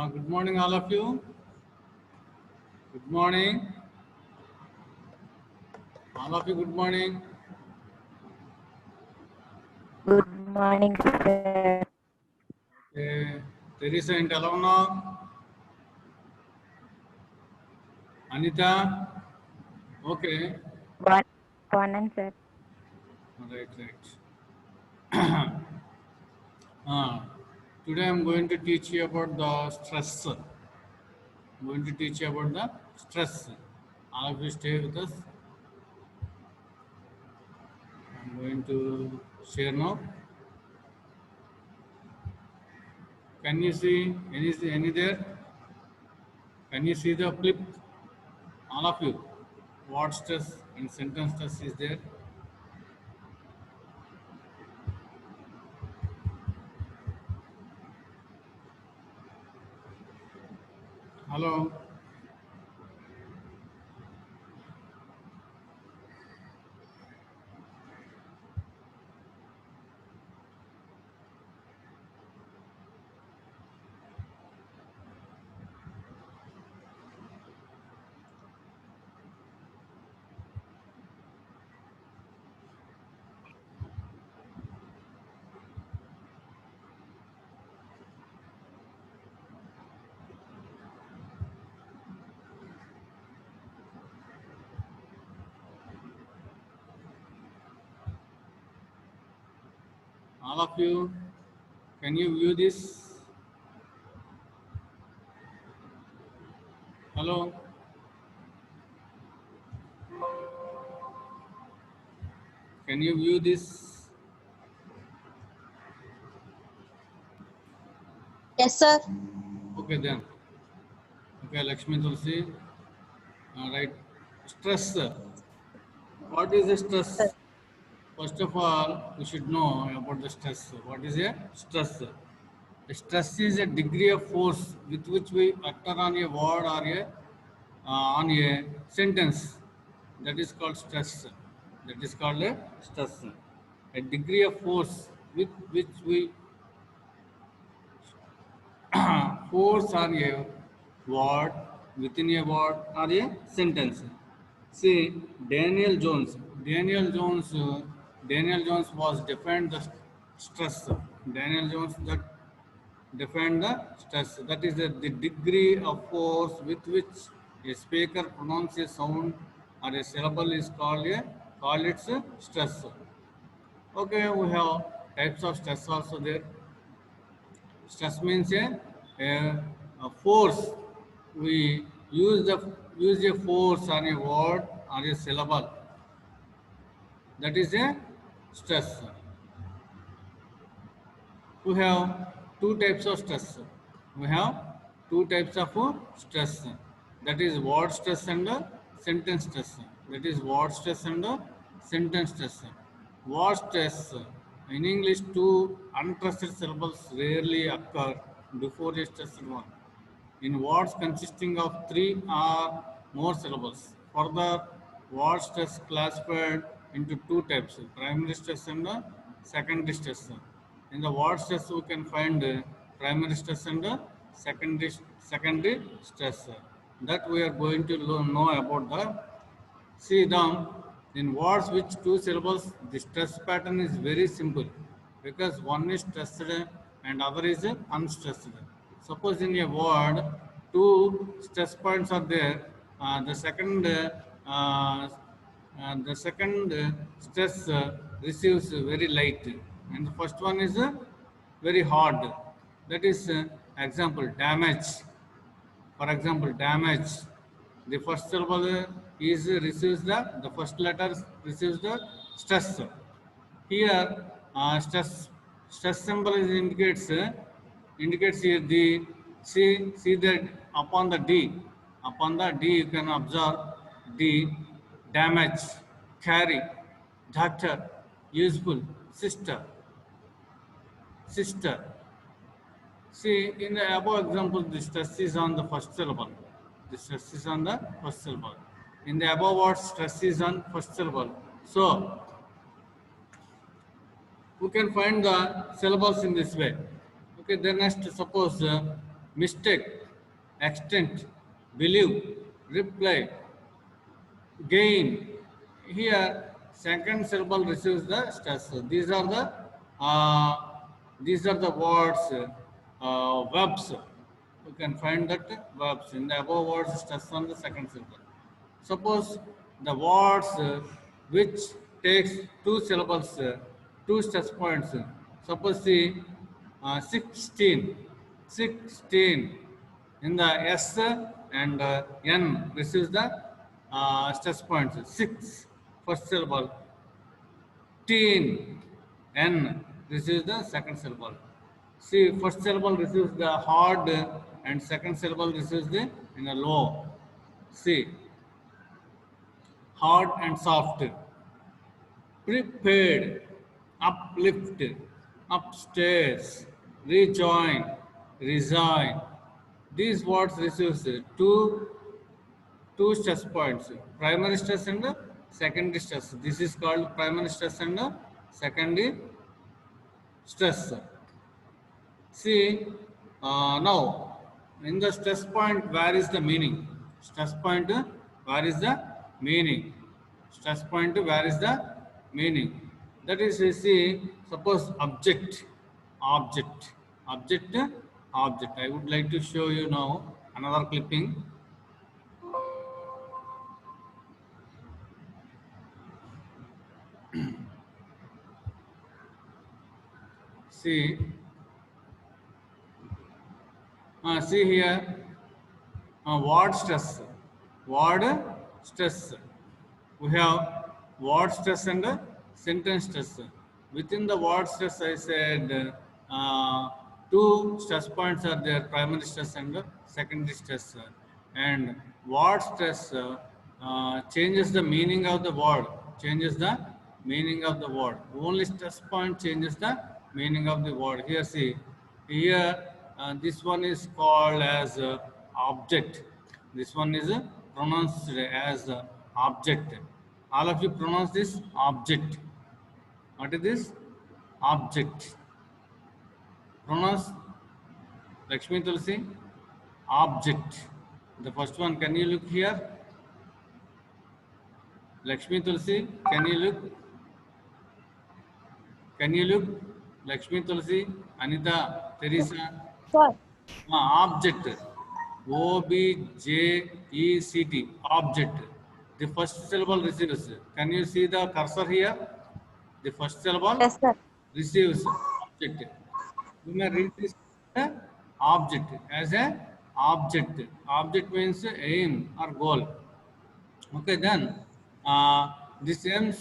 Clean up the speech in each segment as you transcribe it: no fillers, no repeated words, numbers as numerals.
Good morning, all of you. Good morning, all of you. Good morning. Good morning, sir. Teresa and Alona, Anita. Okay, One, one answer. right. Uh, Today I'm going to teach you about the stress. I'm going to teach you about the stress. All of you stay with us. I'm going to share now. Can you see any there? Can you see the flip? All of you. What stress and sentence stress is there? Hello. All of you, can you view this? Hello. Can you view this? Yes, sir. Okay then. Okay, Lakshmi Tulsi. All right. Stress. What is the stress? First of all, we should know about the stress. What is a stress? A stress is a degree of force with which we utter on a word or on a sentence. That is called stress. That is called a stress. A degree of force with which we force on a word, within a word or a sentence. See, Daniel Jones. Daniel Jones was defined the stress. Daniel Jones that defined the stress. That is the degree of force with which a speaker pronounces a sound or a syllable is called its stress. Okay, we have types of stress also there. Stress means a force. We use a force on a word or a syllable. That is a stress. We have two types of stress. We have two types of stress. That is word stress and sentence stress. That is word stress and sentence stress. Word stress. In English, two untrusted syllables rarely occur before a stressed one. In words consisting of three or more syllables. Further, word stress classified into two types, primary stress and secondary stress. In the word stress, we can find primary stress and secondary stress. That we are going to know about the see down in words with two syllables, the stress pattern is very simple because one is stressed and other is unstressed. Suppose in a word, two stress points are there. The second stress receives very light, and the first one is very hard. That is example damage. For example, damage. The first syllable is receives the first letter receives the stress. Here, stress symbol is indicates here the see that upon the D you can observe the damage, carry, doctor, useful, sister. See, in the above example, the stress is on the first syllable. The stress is on the first syllable. In the above words, stress is on first syllable. So, we can find the syllables in this way. Okay, then next, suppose mistake, extent, believe, reply, gain. Here, second syllable receives the stress. Uh, these are the words, verbs. You can find that verbs in the above words stress on the second syllable. Suppose the words which takes two syllables, two stress points. Suppose the 16, 16 in the S and N receives the stress points. 6 first syllable, teen, N receives the second syllable. See, first syllable receives the hard and second syllable receives the in a low. See, hard and soft, prepared, uplift, upstairs, rejoin, resign. These words receives two stress points, primary stress and secondary stress. This is called primary stress and secondary stress. See, now in the stress point, where is the meaning? Stress point, where is the meaning? Stress point, where is the meaning? That is, you see, suppose object, object, object, object. I would like to show you now another clipping. See, see here, word stress, word stress. We have word stress and sentence stress. Within the word stress, I said two stress points are there: primary stress and secondary stress. And word stress changes the meaning of the word. Changes the meaning of the word. Only stress point changes the meaning of the word. Here, see, here this one is called as object. This one is pronounced as object. All of you pronounce this object. What is this? Object. Pronounce Lakshmi Tulsi. Object. The first one, can you look here? Lakshmi Tulsi, can you look? Can you look? Lakshmi Tulsi, Anita, Teresa. Sir. Object. OBJECT. Object. The first syllable receives. Can you see the cursor here? The first syllable Yes, sir. receives object. You may read this object as a object. Object means aim or goal. Okay, then the same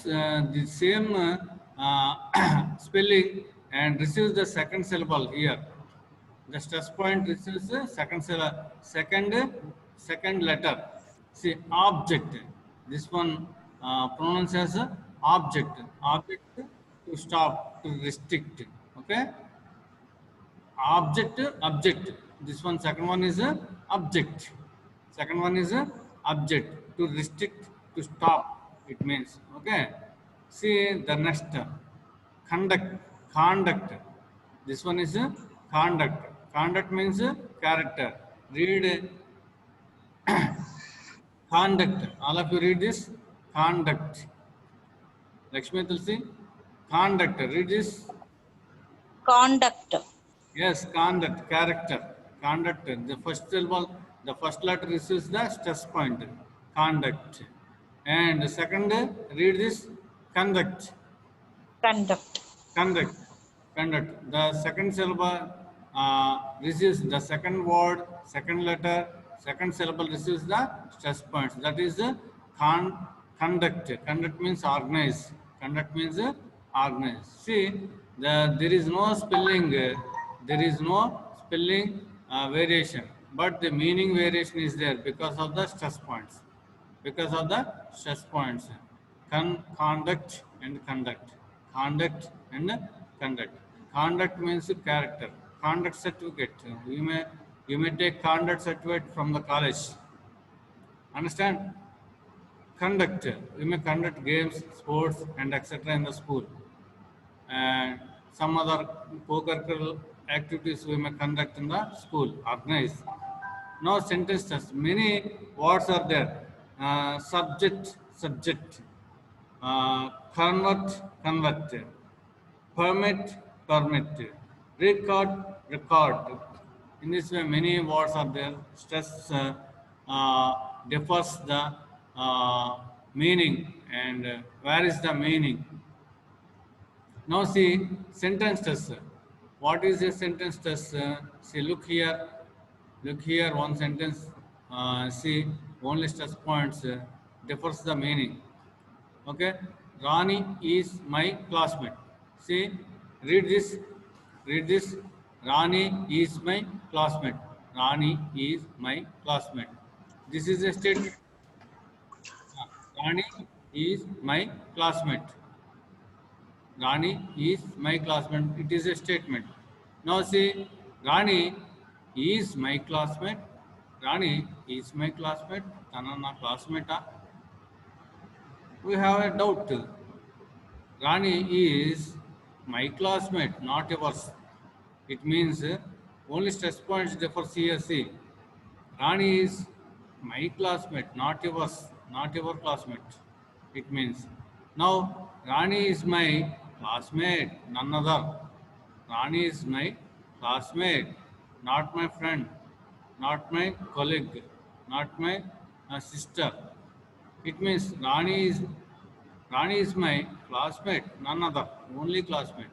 spelling and receives the second syllable here. The stress point receives the second letter. See, object. This one pronounced as object. Object to stop, to restrict. Okay. Object. This one, second one is object. Second one is object, to restrict, to stop. It means, okay. See the next, conduct. This one is conduct. Conduct means character. Read conduct. All of you read this. Conduct. Lakshmi Tulsi. Conduct. Read this. Conduct. Yes, conduct, character, conduct. The first syllable, the first letter receives the stress point, conduct. And the second, read this, conduct, Conduct. conduct, conduct. The second syllable receives the second word, second letter, second syllable receives the stress points. That is the conduct. Conduct means organize. Conduct means organize. See, there is no spelling. There is no spelling variation, but the meaning variation is there because of the stress points. Because of the stress points. Conduct and conduct. Conduct and conduct. Conduct means character. Conduct certificate. You may take conduct certificate from the college. Understand? Conduct. You may conduct games, sports, and etc. in the school. And some other co-curricular activities we may conduct in the school, organize. Now sentence test. Many words are there. Subject, subject. Convert, convert. Permit, permit. Record, record. In this way, many words are there. Stress differs the meaning and where is the meaning. Now see sentence test. What is a sentence test? See, look here. One sentence. See, only stress points differs the meaning. Okay, Rani is my classmate. See, read this. Read this. Rani is my classmate. Rani is my classmate. This is a statement. Rani is my classmate. Rani is my classmate. It is a statement. Now see, Rani is my classmate. Rani is my classmate. Tana na classmate. We have a doubt. Rani is my classmate, not yours. It means only stress points differ here. See, Rani is my classmate, not yours, not your classmate. It means now Rani is my classmate, none other. Rani is my classmate, not my friend, not my colleague, not my sister. It means Rani is my classmate, none other, only classmate.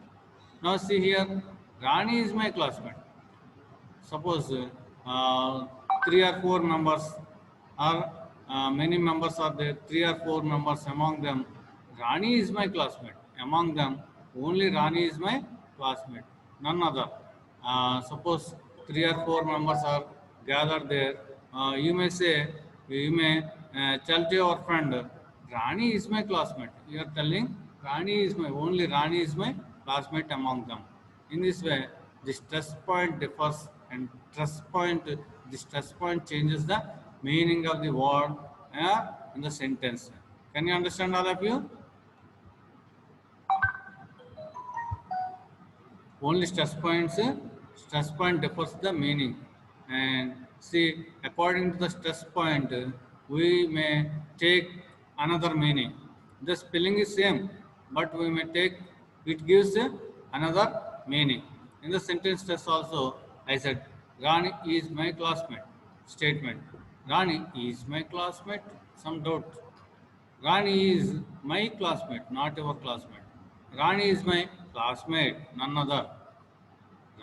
Now see here, Rani is my classmate. Suppose 3 or 4 members or many members are there, 3 or 4 members among them. Rani is my classmate. Among them, only Rani is my classmate, none other. Suppose 3 or 4 members are gathered there. You may tell to your friend, Rani is my classmate. You are telling only Rani is my classmate among them. In this way, the stress point differs and the stress point changes the meaning of the word in the sentence. Can you understand, all of you? Only stress point differs the meaning. And see, according to the stress point, we may take another meaning. The spelling is same, but we may take, it gives another meaning. In the sentence test also, I said, Rani is my classmate. Statement. Rani is my classmate. Some doubt. Rani is my classmate, not your classmate. Rani is my classmate, none other.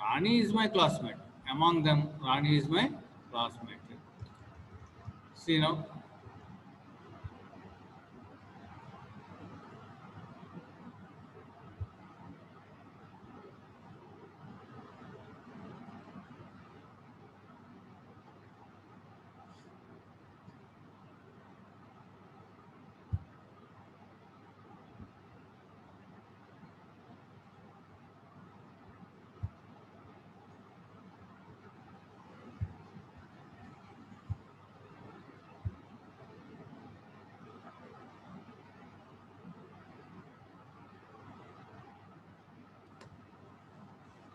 Rani is my classmate. Among them, Rani is my classmate. See now.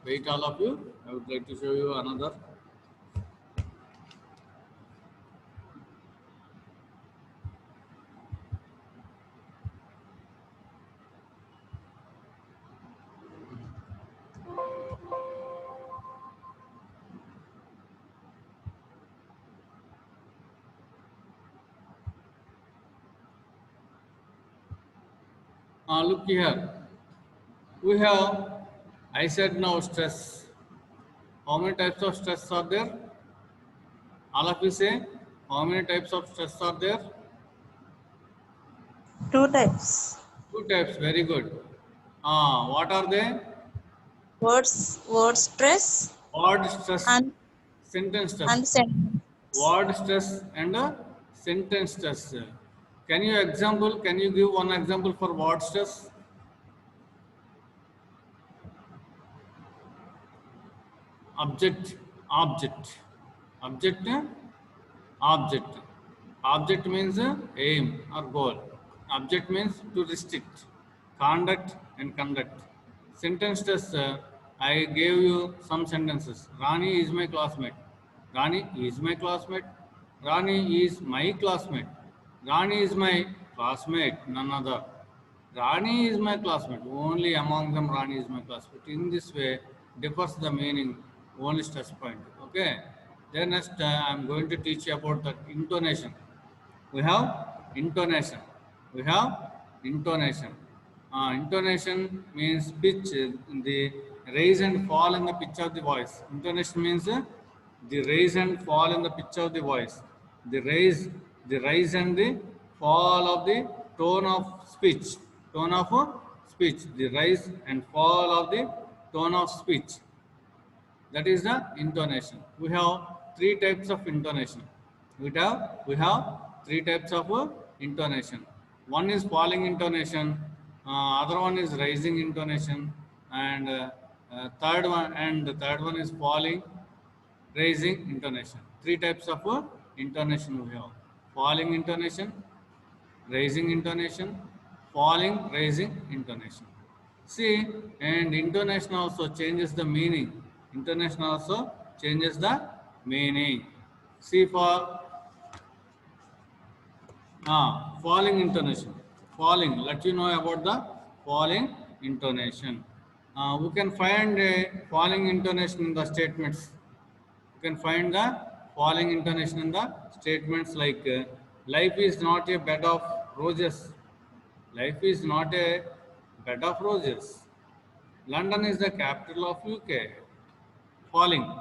Wait, all of you. I would like to show you another. Look here. We have, I said now stress. How many types of stress are there? All of you say, how many types of stress are there? 2 types. 2 types, very good. What are they? Word stress Word stress, and sentence stress. sentence. Word stress and sentence stress. Can you give one example for word stress? Object. Object means aim or goal. Object means to restrict. Conduct and conduct. Sentence stress, I gave you some sentences. Rani is my classmate. Rani is my classmate. Rani is my classmate. Rani is my classmate, none other. Rani is my classmate. Only among them Rani is my classmate. In this way differs the meaning, only stress point. Okay. Then next I am going to teach you about the intonation. We have intonation. We have intonation. Intonation means pitch, the raise and fall in the pitch of the voice. Intonation means the raise and fall in the pitch of the voice. The rise and the fall of the tone of speech. Tone of speech. The rise and fall of the tone of speech. That is the intonation. We have three types of intonation. We have three types of intonation. One is falling intonation, other one is rising intonation, and the third one is falling rising intonation. Three types of intonation we have: falling intonation, rising intonation, falling rising intonation. See, and intonation also changes the meaning. Intonation also changes the meaning. See, for falling intonation. Falling. Let you know about the falling intonation. We can find a falling intonation in the statements. You can find the falling intonation in the statements like life is not a bed of roses. Life is not a bed of roses. London is the capital of UK. Falling.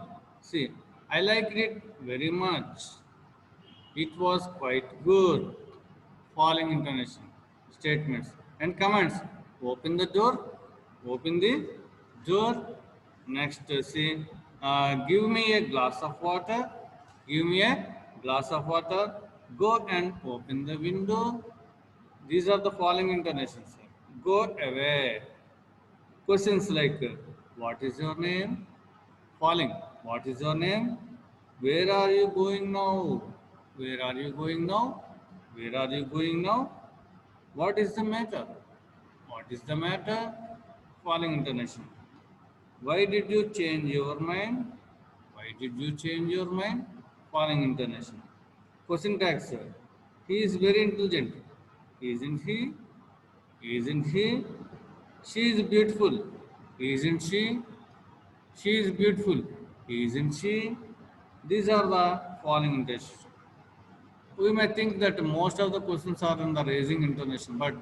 See, I liked it very much. It was quite good. Falling intonation. Statements and comments. Open the door. Open the door. Next, see, give me a glass of water. Give me a glass of water. Go and open the window. These are the following intonations. Go away. Questions like, what is your name? Falling. What is your name? Where are you going now? Where are you going now? Where are you going now? What is the matter? What is the matter? Falling intonation. Why did you change your mind? Why did you change your mind? Falling intonation. Question tags. He is very intelligent. Isn't he? Isn't he? She is beautiful. Isn't she? She is beautiful. Isn't she? These are the falling intonation. We may think that most of the questions are in the raising intonation, but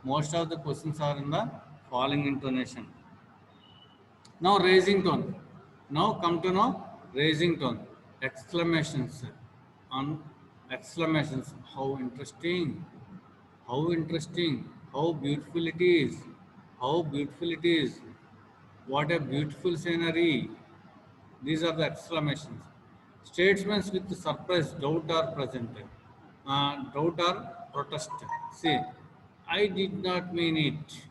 most of the questions are in the falling intonation. Now raising tone. Now come to know raising tone. Exclamations. On exclamations. How interesting. How interesting. How beautiful it is. How beautiful it is. What a beautiful scenery. These are the exclamations. Statements with surprise, doubt or present. Doubt or protest. See, I did not mean it.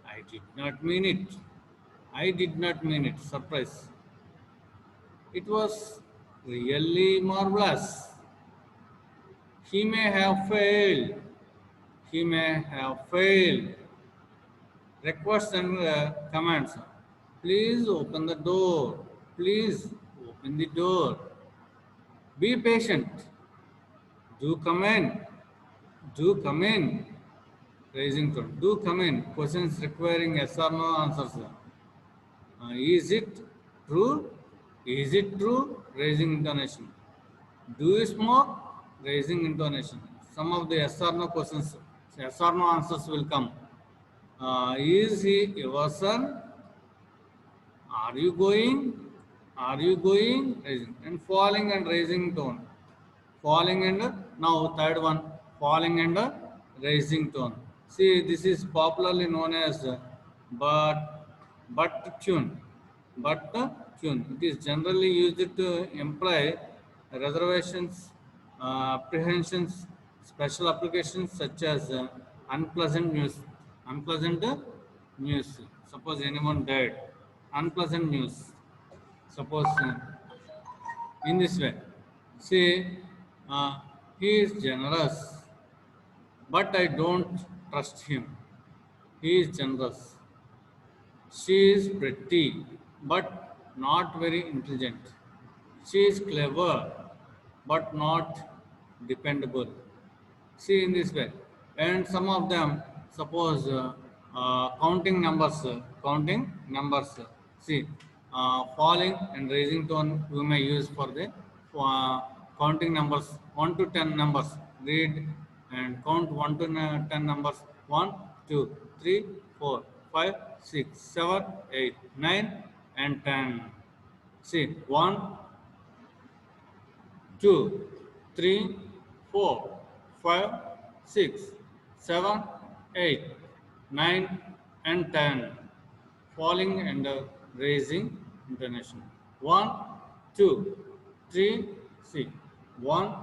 I did not mean it. I did not mean it. Surprise. It was really marvelous. He may have failed. He may have failed. Requests and commands. Please open the door. Please open the door. Be patient. Do come in. Do come in. Raising tone. Do come in. Questions requiring yes or no answers. Is it true? Is it true? Raising intonation. Do you smoke? Raising intonation. Some of the yes or no questions, yes or no answers will come. Is he your son? Are you going? Are you going? Raising and falling and raising tone. Falling and now third one, falling and raising tone. See, this is popularly known as but tune. But tune. It is generally used to imply reservations, apprehensions, special applications such as unpleasant news. Unpleasant news. Suppose anyone died. Unpleasant news. Suppose in this way. See, he is generous, but I don't trust him. He is generous. She is pretty, but not very intelligent. She is clever, but not dependable. See in this way. And some of them, suppose counting numbers. See, falling and raising tone we may use for the uh, counting numbers 1 to 10 numbers. Read and count 1 to 10 numbers 1, 2, 3, 4, 5, 6, 7, 8, 9, and 10. See, 1, 2, 3, 4, 5, 6, 7, 8, 9, and 10. Falling and raising intonation. 1, 2, 3, see. 1,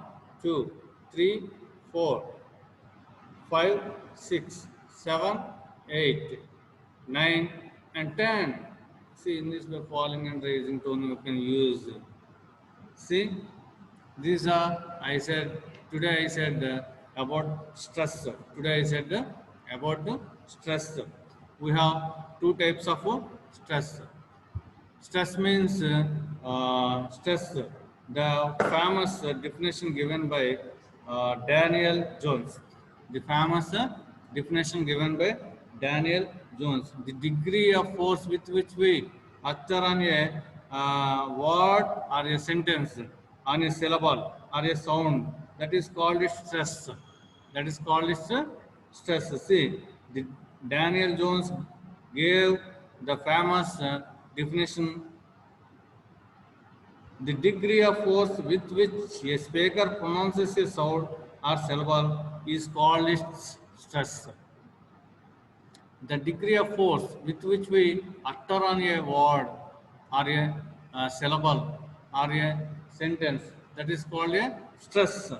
2, 3, 4, 5, 6, 7, 8, 9, and 10. See, in this way, falling and raising tone you can use. See, these are, I said, today I said about stress. Today I said about the stress. We have two types of stress. Stress means stress. The famous definition given by Daniel Jones. The famous definition given by Daniel Jones. The degree of force with which we utter on a word or a sentence, on a syllable or a sound, that is called stress. That is called stress. See, the Daniel Jones gave the famous definition: the degree of force with which a speaker pronounces a sound or syllable is called stress. The degree of force with which we utter on a word or a syllable or a sentence, that is called a stress,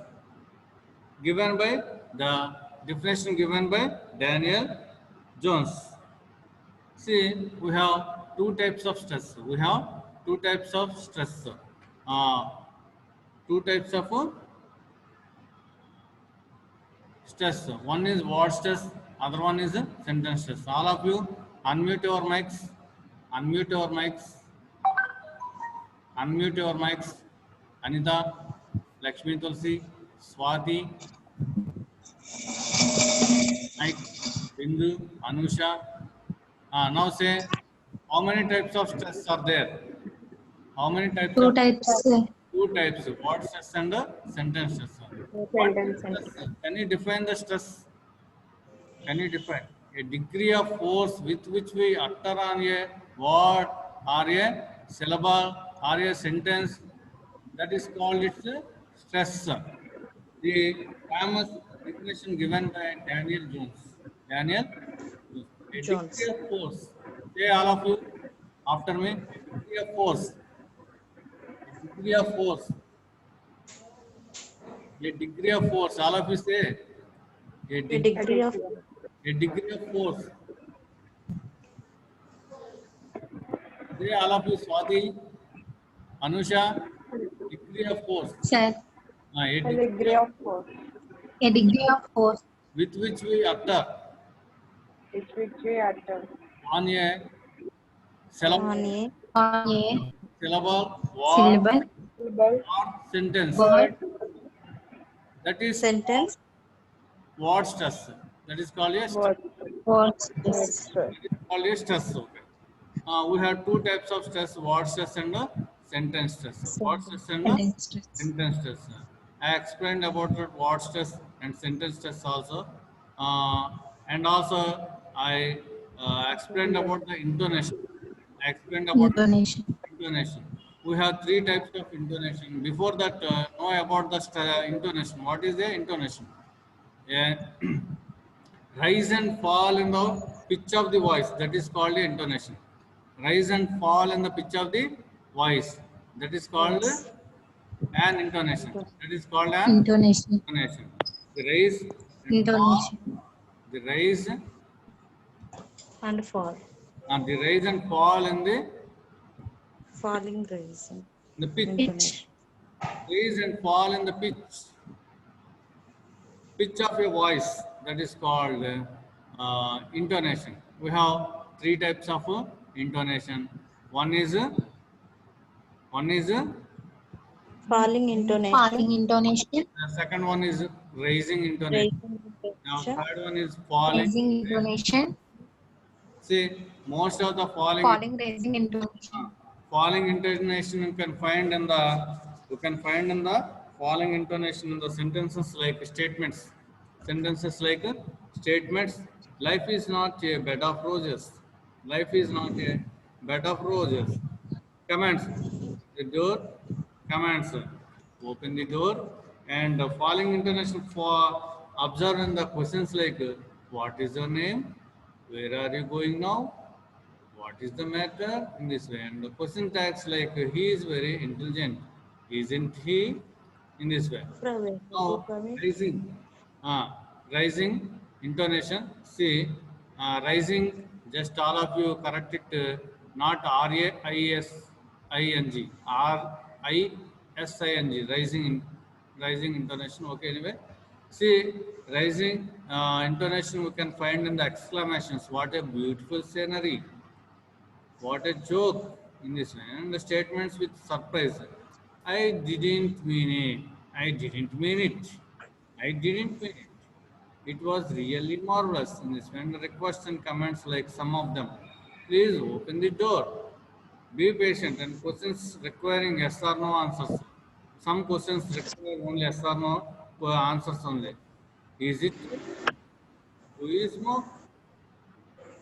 given by the definition given by Daniel Jones. See, we have two types of stress. We have two types of stress. Uh, Two types of stress. One is word stress, other one is sentence stress. All of you, unmute your mics. Unmute your mics. Unmute your mics. Anita, Lakshmi Tulsi, Swati, Mike, Bindu, Anusha. Now say, how many types of stress are there? How many types Two of types. two types? Word stress and sentence stress. What is stress? Can you define the stress? Can you define a degree of force with which we utter on a word or a syllable or a sentence? That is called its stress. The famous definition given by Daniel Jones. Daniel Jones. A degree Jones. of force. Say all of you after me. A degree of force. A degree of force. A degree of force. All of you say. A A degree, degree of a degree of force. Say all of you, Swati, Anusha, degree of force. Sir, A degree of force a degree of force with which we utter is which we utter on a syllable, on a on a word, syllable, syllable, or sentence. word, That is sentence. word stress. That is called a stress. word, word word stress. stress. That is called a stress. Okay. We have two types of stress: word stress and sentence stress. Word stress and Sentence stress. sentence stress. I explained about the word stress and sentence stress also, and also I explained about the intonation. I explained about Intonation. intonation. We have three types of intonation. Before that, know about the intonation. What is the intonation? Yeah. Rise and fall in the pitch of the voice, that is called the intonation. Rise and fall in the pitch of the voice, that is called an intonation. That is called an Intonation. intonation. The rise and fall, Intonation. the rise And fall. and the rise and fall in Falling raising. the pitch. Pitch. Rise and fall in the pitch of a voice, that is called intonation. We have three types of intonation. One is Falling intonation. Falling intonation. the second one is raising intonation. Raising Now intonation. third one is falling. Raising intonation. See, most of the Falling, raising intonation. falling intonation you can find in the falling intonation in the sentences like statements. Sentences like statements. Life is not a bed of roses. Life is not a bed of roses. Commands. The door. Commands. Open the door. And falling intonation for observing the questions like what is your name? Where are you going now? What is the matter in this way? And the question tags like he is very intelligent, isn't he? In this way. Praveen. Now rising, rising intonation. See, rising. Just all of you correct it. Not RAISING, RISING. Rising intonation. Okay. Anyway, see, rising intonation we can find in the exclamations. What a beautiful scenery! What a joke in this way. And the statements with surprise. I didn't mean it. I didn't mean it. I didn't mean it. It was really marvelous in this way. And the requests and comments like some of them. Please open the door. Be patient and questions requiring yes or no answers. Some questions require only yes or no answers only. Is it true? Who is smoke?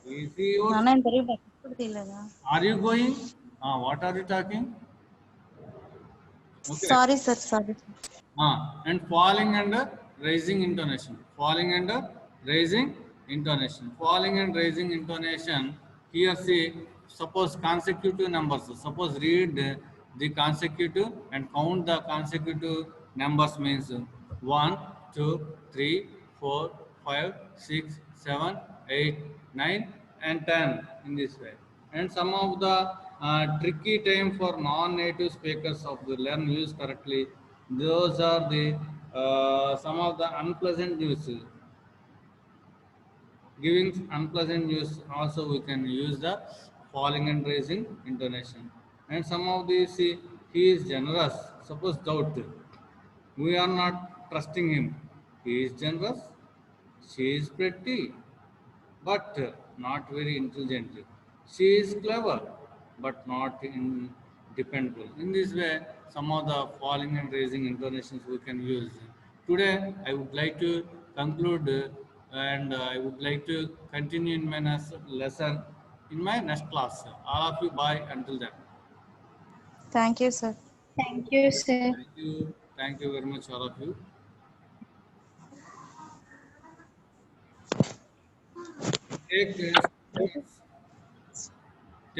Is he yours? నాన్న interview best తీయలేదా? Are you going? What are you talking? Okay. Sorry sir sorry. And falling and raising intonation. Falling and raising intonation. Falling and raising intonation. Here see, suppose consecutive numbers. Suppose read the consecutive and count the consecutive numbers means 1, 2, 3, 4, 5, 6, 7, 8, 9 and 10 in this way. And some of the tricky time for non-native speakers of the learn use correctly. Those are the some of the unpleasant news. Giving unpleasant news also we can use the falling and raising intonation. And some of these he is generous. Suppose doubt. We are not trusting him. He is generous. She is pretty, but not very intelligent. She is clever, but not dependable. In this way, some of the falling and raising intonations we can use. Today, I would like to conclude and I would like to continue in my next lesson in my next class. All of you, bye until then. Thank you sir. Thank you, sir. Thank you very much, all of you.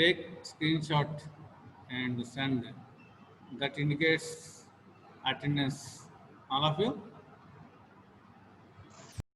Take screenshot and send. That indicates attendance. All of you.